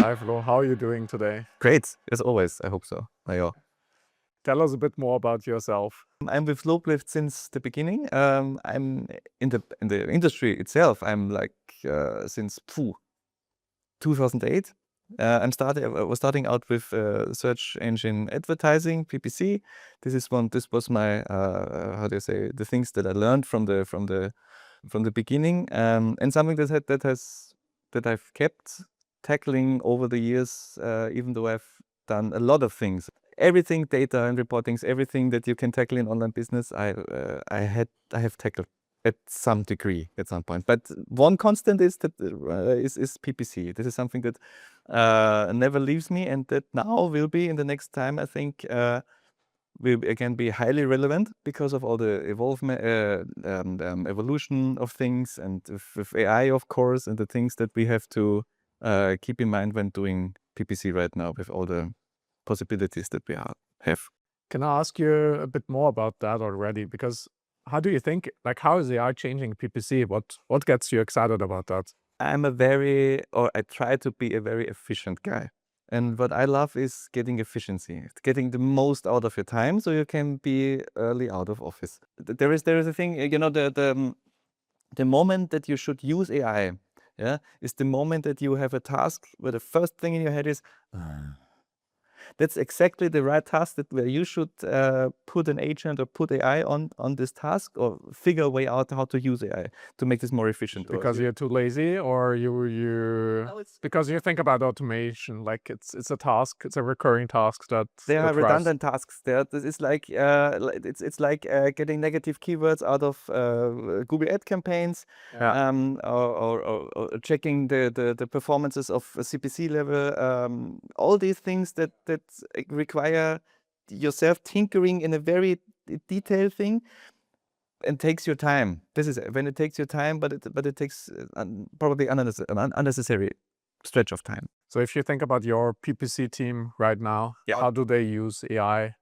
Hi, Flo. How are you doing today? Great, as always. I hope so. Yeah. Tell us a bit more about yourself. I'm with Slopelift since the beginning. I'm in the industry itself. I'm like since 2008. I was starting out with search engine advertising, PPC. This was my how do you say, the things that I learned from the beginning, and something that I've kept tackling over the years, even though I've done a lot of things. Everything, data and reportings, everything that you can tackle in online business, I have tackled at some degree at some point. But one constant is that is PPC. This is something that never leaves me, and that now will be in the next time, I think, will again be highly relevant because of all the evolution of things, and with AI, of course, and the things that we have to keep in mind when doing PPC right now, with all the possibilities that we have. Can I ask you a bit more about that already? Because how do you think, like, how is AI changing PPC? What gets you excited about that? I try to be a very efficient guy. And what I love is getting efficiency, getting the most out of your time so you can be early out of office. There is a thing, you know, the moment that you should use AI, yeah, is the moment that you have a task where the first thing in your head is, that's exactly the right task where you should put an agent or put AI on this task, or figure a way out how to use AI to make this more efficient. Because you're too lazy, or because you think about automation, like it's a task, it's a recurring task that there are redundant tasks there. This is like it's like getting negative keywords out of Google ad campaigns, or checking the performances of a CPC level. All these things that require yourself tinkering in a very detailed thing, and takes your time. This is when it takes your time, but it takes probably an unnecessary stretch of time. So if you think about your PPC team right now, how do they use AI?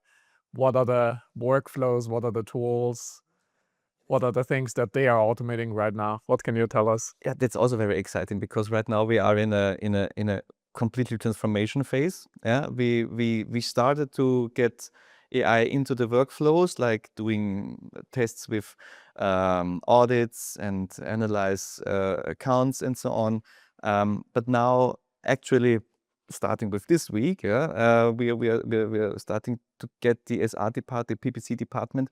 What are the workflows? What are the tools? What are the things that they are automating right now? What can you tell us? Yeah, that's also very exciting, because right now we are in a completely transformation phase. Yeah, we started to get AI into the workflows, like doing tests with audits and analyze accounts and so on. But now, actually, starting with this week, we are starting to get the SR department, the PPC department,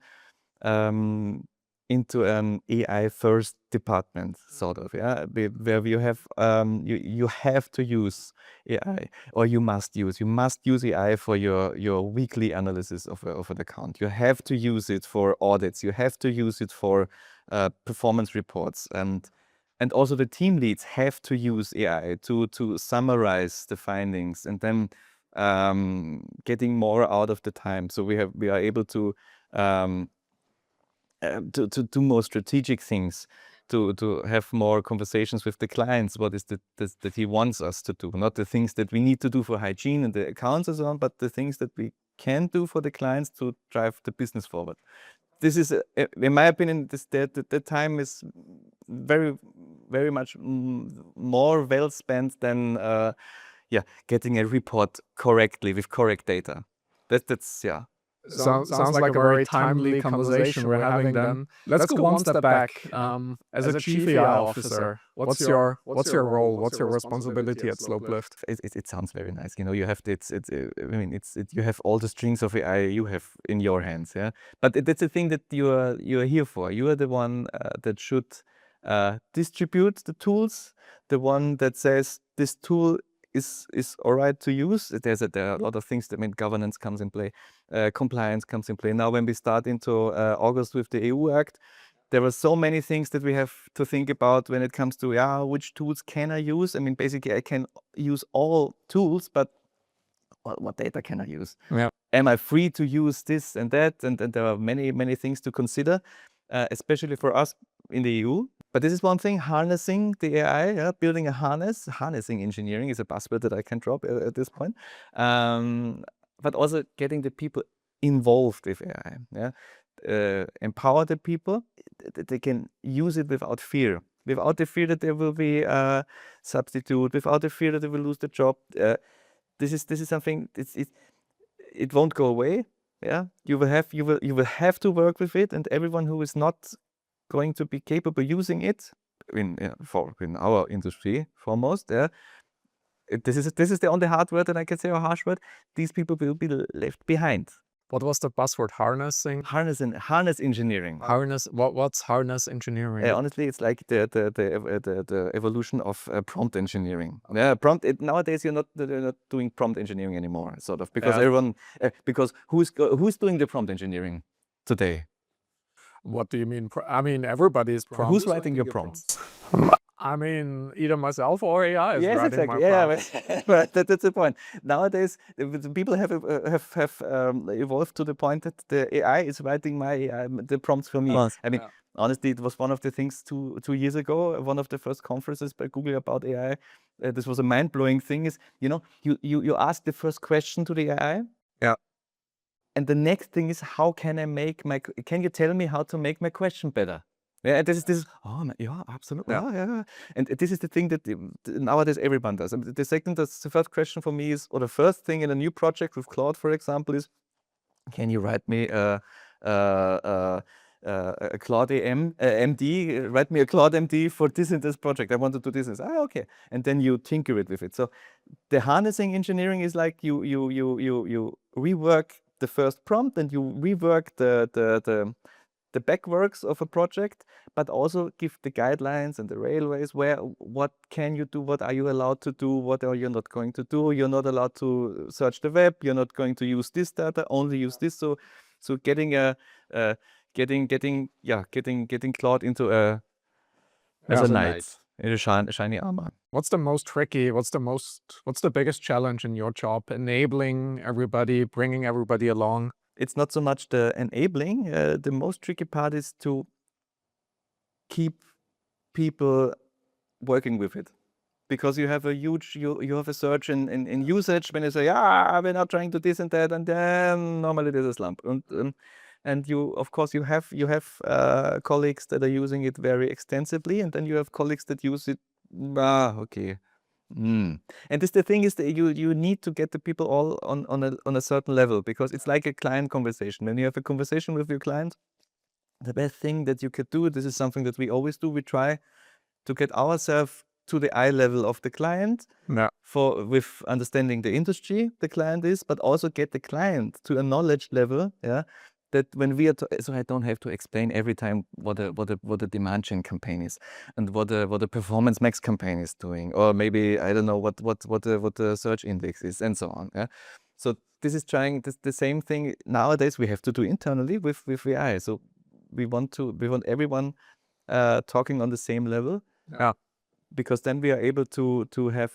into an AI first department, sort of, where you have you have to use AI, or you must use AI for your weekly analysis of an account. You have to use it for audits. You have to use it for performance reports, and also the team leads have to use AI to summarize the findings, and then getting more out of the time. So we are able to do more strategic things, to have more conversations with the clients. What is that he wants us to do? Not the things that we need to do for hygiene and the accounts and so on, but the things that we can do for the clients to drive the business forward. This is, in my opinion, the time is very, very much more well spent than getting a report correctly with correct data. That's. Sounds like a very timely conversation we're having then. Let's go one step back. As a chief AI officer, what's your role? What's your responsibility at Slopelift? It sounds very nice. You know, you have you have all the strings of AI you have in your hands, yeah. But that's the thing that you are here for. You are the one that should distribute the tools, the one that says this tool is all right to use. There are a lot of things. Governance comes in play, compliance comes in play. Now, when we start into August with the EU Act, there are so many things that we have to think about when it comes to which tools can I use. Basically, I can use all tools, but what data can I use? Yeah. Am I free to use this and that? And there are many things to consider, especially for us in the EU. But this is one thing, harnessing the AI, building a harness. Harnessing engineering is a buzzword that I can drop at this point. But also getting the people involved with AI, empower the people, that they can use it without fear. without the fear that there will be a substitute, without the fear that they will lose the job. This is something. It won't go away. Yeah, you will have to work with it, and everyone who is not going to be capable using it in our industry foremost. Yeah, this is the only hard word that I can say, or harsh word. These people will be left behind. What was the buzzword? Harnessing? Harness engineering. Harness. What's harness engineering? Honestly, it's like the evolution of prompt engineering. Yeah, nowadays you're not doing prompt engineering anymore, sort of, because everyone because who's doing the prompt engineering today? What do you mean? I mean, everybody's prompt. Who's writing your prompts? I mean, either myself or AI is yes, writing exactly. my Yeah, prompts. but that's the point. Nowadays, the people have evolved to the point that the AI is writing the prompts for me. I mean, honestly, it was one of the things 2 years ago. One of the first conferences by Google about AI. This was a mind-blowing thing. Is you ask the first question to the AI. Yeah. And the next thing is, how can I can you tell me how to make my question better? Yeah, this is yeah, absolutely. Yeah. And this is the thing that nowadays everyone does. And the first question for me is, or the first thing in a new project with Claude, for example, is, can you write me a Claude MD, write me a Claude MD for this and this project. I want to do this. Okay. And then you tinker it with it. So the harnessing engineering is like you rework the first prompt, and you rework the backworks of a project, but also give the guidelines and the railways what can you do, what are you allowed to do, what are you not going to do. You're not allowed to search the web, you're not going to use this data, only use this. So getting Claude into as a knight in a shiny armor. What's the most tricky? What's the biggest challenge in your job? Enabling everybody, bringing everybody along? It's not so much the enabling. The most tricky part is to keep people working with it, because you have a huge you have a surge in usage when you say, we're not trying to this and that, and then normally there's a slump. And you, of course, you have colleagues that are using it very extensively, and then you have colleagues that use it. Okay. And the thing is that you need to get the people all on a certain level, because it's like a client conversation. When you have a conversation with your client, the best thing that you could do, this is something that we always do, we try to get ourselves to the eye level of the client, with understanding the industry the client is, but also get the client to a knowledge level, that when we are so I don't have to explain every time what a demand gen campaign is, and what the performance max campaign is doing, or maybe I don't know what the search index is, and so on. So this is trying the same thing nowadays we have to do internally with AI. So we want everyone talking on the same level, because then we are able to have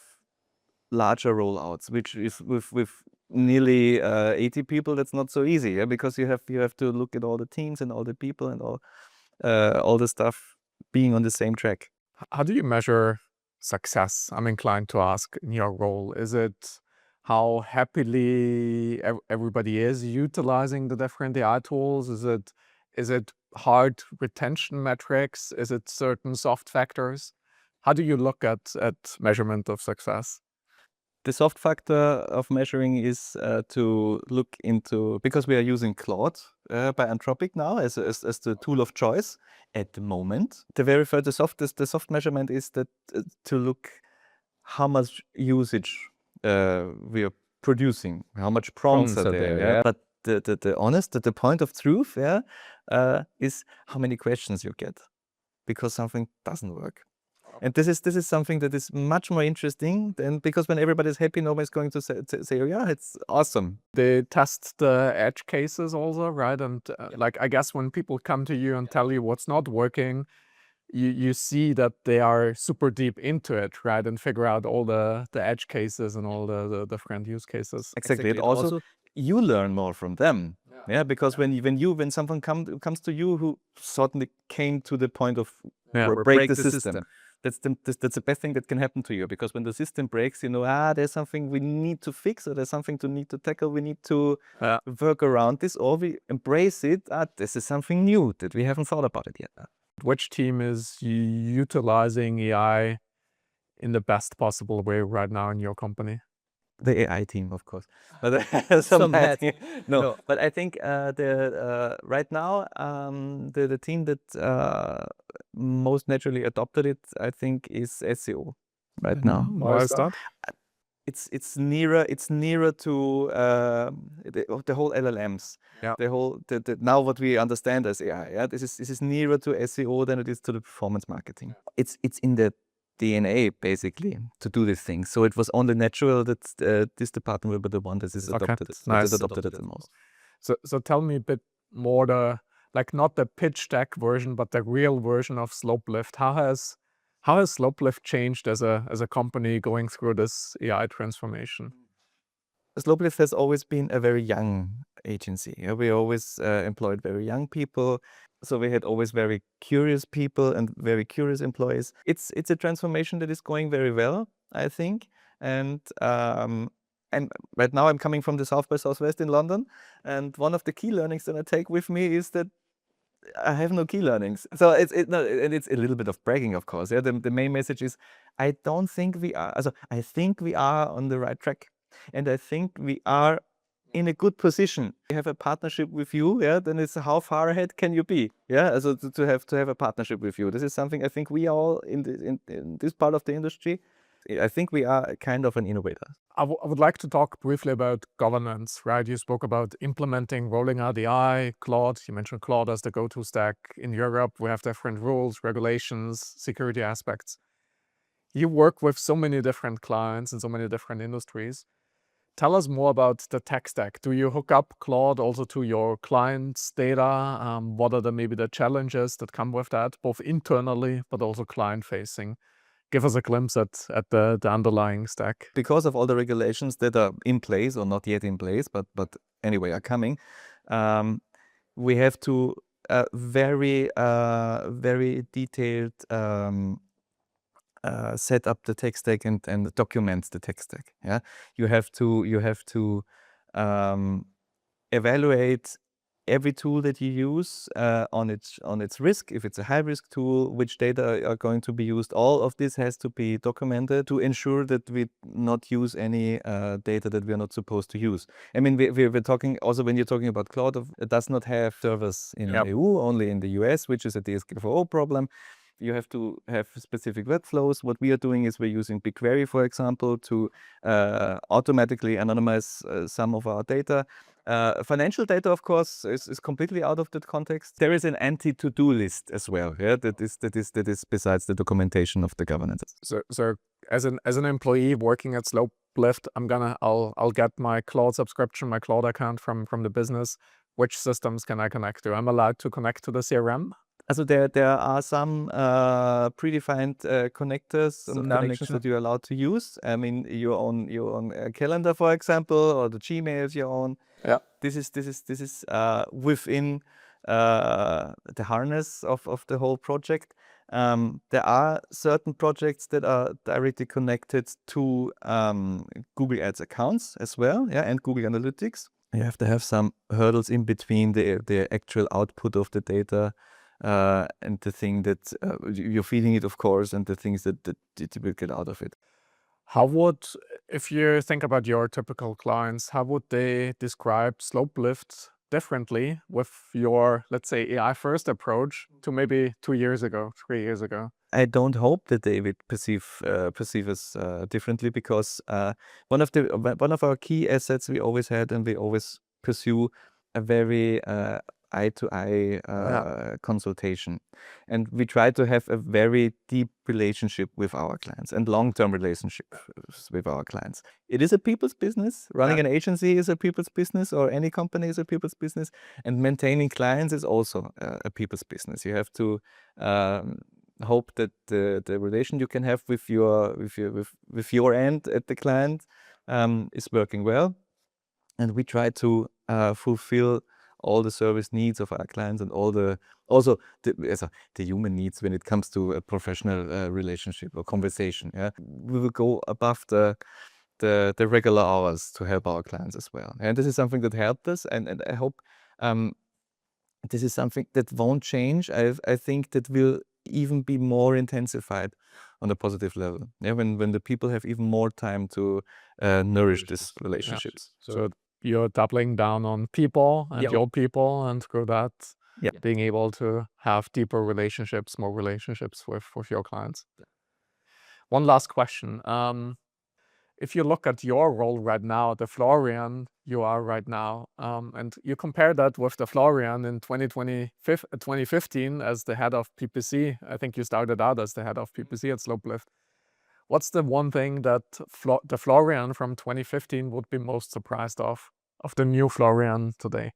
larger rollouts, which is with nearly 80 people. That's not so easy, because you have to look at all the teams and all the people and all the stuff being on the same track. How do you measure success? I'm inclined to ask, in your role. Is it how happily everybody is utilizing the different AI tools? Is it hard retention metrics? Is it certain soft factors? How do you look at measurement of success? The soft factor of measuring is to look into, because we are using Claude by Anthropic now as the tool of choice at the moment. The soft measurement is that to look how much usage we are producing, how much prompts are there. But the point of truth is how many questions you get, because something doesn't work. And this is something that is much more interesting than, because when everybody's happy, nobody's going to say, oh yeah, it's awesome. They test the edge cases also, right? And like, I guess when people come to you and tell you what's not working, you see that they are super deep into it, right? And figure out all the edge cases and all the different use cases. Exactly. And also you learn more from them. Yeah, because when someone comes to you who certainly came to the point of break the system. That's the best thing that can happen to you, because when the system breaks, there's something we need to fix, or there's something to need to tackle. We need to work around this, or we embrace it. This is something new that we haven't thought about it yet. Which team is utilizing AI in the best possible way right now in your company? The AI team, of course, but Some bad. no. But I think right now the team that most naturally adopted it, I think, is SEO right now. Why is that? It's nearer to the whole LLMs. Yeah. The now what we understand as AI. Yeah, this is nearer to SEO than it is to the performance marketing. It's in the DNA basically to do these things. So it was only natural that this department will be the one that is adopted. Nice. That adopted it the most. So tell me a bit more not the pitch deck version, but the real version of Slopelift. How has Slopelift changed as a company going through this AI transformation? Slopelift has always been a very young agency. Yeah? We always employed very young people. So we had always very curious people and very curious employees. It's a transformation that is going very well, I think. And right now I'm coming from the South by Southwest in London. And one of the key learnings that I take with me is that I have no key learnings. So it's a little bit of bragging, of course. Yeah, the main message is I don't think we are. I think we are on the right track, and I think we are in a good position. We have a partnership with you. Yeah, then it's how far ahead can you be? Yeah, also to have a partnership with you. This is something I think we all in this part of the industry. I think we are kind of an innovator. I would like to talk briefly about governance, right? You spoke about implementing, rolling out AI, Claude. You mentioned Claude as the go-to stack in Europe. We have different rules, regulations, security aspects. You work with so many different clients in so many different industries. Tell us more about the tech stack. Do you hook up Claude also to your clients' data? What are maybe the challenges that come with that, both internally but also client-facing? Give us a glimpse at the underlying stack. Because of all the regulations that are in place or not yet in place, but anyway are coming, we have to very detailed set up the tech stack and document the tech stack. Yeah, you have to evaluate every tool that you use on its risk. If it's a high risk tool, which data are going to be used, all of this has to be documented to ensure that we not use any data that we are not supposed to use. I mean, we're talking also, when you're talking about cloud, it does not have servers in EU, only in the US, which is a DSGVO problem. You have to have specific workflows. What we are doing is we're using BigQuery, for example, to automatically anonymize some of our data. Financial data, of course, is completely out of that context. There is an anti-to-do list as well. Yeah, that is besides the documentation of the governance. So as an employee working at Slopelift, I'll get my Claude subscription, my Claude account from the business. Which systems can I connect to? I'm allowed to connect to the CRM? Also there are some predefined connectors and connections that you're allowed to use. I mean, your own calendar, for example, or the Gmail your own. Yeah. This is within the harness of the whole project. There are certain projects that are directly connected to Google Ads accounts as well, yeah, and Google Analytics. You have to have some hurdles in between the actual output of the data and the thing that you're feeding it, of course, and the things that it will get out of it. If you think about your typical clients, how would they describe Slopelift differently with your, let's say, AI-first approach to maybe 2 years ago, 3 years ago? I don't hope that they would perceive us differently, because one of our key assets we always had, and we always pursue, a very eye-to-eye consultation, and we try to have a very deep relationship with our clients and long-term relationships with our clients. It is a people's business. Running an agency is a people's business, or any company is a people's business, and maintaining clients is also a people's business. You have to hope that the relation you can have with your end at the client is working well, and we try to fulfill all the service needs of our clients, and the human needs when it comes to a professional relationship or conversation. Yeah, we will go above the regular hours to help our clients as well, and this is something that helped us, and I hope this is something that won't change. I think that will even be more intensified on a positive level. Yeah, when the people have even more time to nourish these relationships. So you're doubling down on people and your people, and through that, being able to have deeper relationships, more relationships with your clients. One last question. If you look at your role right now, the Florian you are right now, and you compare that with the Florian in 2015 as the head of PPC, I think you started out as the head of PPC at Slopelift. What's the one thing that the Florian from 2015 would be most surprised of the new Florian today?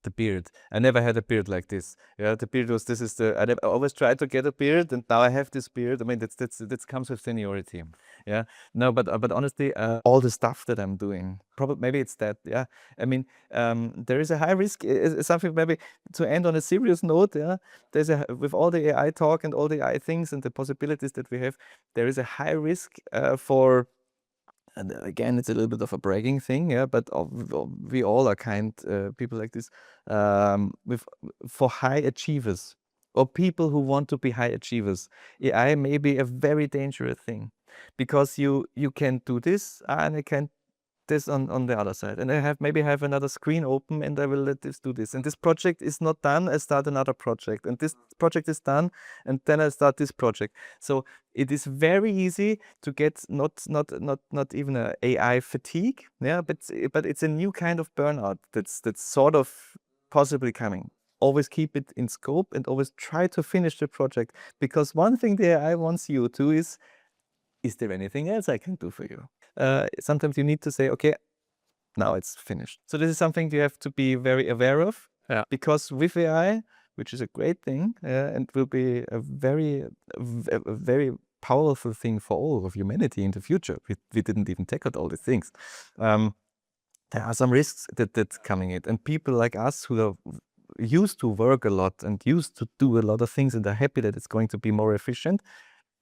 The beard. I never had a beard like this. Yeah, the beard was, I always tried to get a beard, and now I have this beard. I mean, that comes with seniority. Yeah, no, but honestly, all the stuff that I'm doing, probably maybe it's that. Yeah, I mean, there is a high risk. Something maybe to end on a serious note. Yeah, with all the AI talk and all the AI things and the possibilities that we have, there is a high risk for. And again, it's a little bit of a bragging thing, yeah. But we all are kind people like this, for high achievers or people who want to be high achievers. AI may be a very dangerous thing, because you can do this and I can this on the other side, and I maybe have another screen open, and I will let this do this. And this project is not done, I start another project, and this project is done, and then I start this project. So it is very easy to get not even a AI fatigue, yeah, but it's a new kind of burnout that's sort of possibly coming. Always keep it in scope and always try to finish the project, because one thing the AI wants you to is there anything else I can do for you? Sometimes you need to say, okay, now it's finished. So this is something you have to be very aware of, because with AI, which is a great thing, and will be a very powerful thing for all of humanity in the future. We didn't even tackle all these things. There are some risks that's coming in, and people like us who are used to work a lot and used to do a lot of things and are happy that it's going to be more efficient,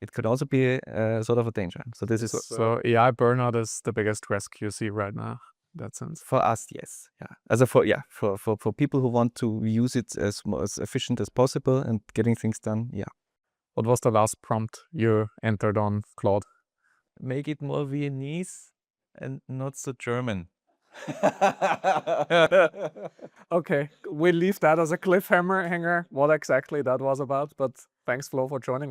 it could also be sort of a danger. So this is so AI burnout is the biggest risk you see right now. In that sense, for us, yes, yeah. As a for people who want to use it as efficient as possible and getting things done, yeah. What was the last prompt you entered on Claude? Make it more Viennese and not so German. Okay, we'll leave that as a cliffhanger, what exactly that was about, but thanks, Flo, for joining us.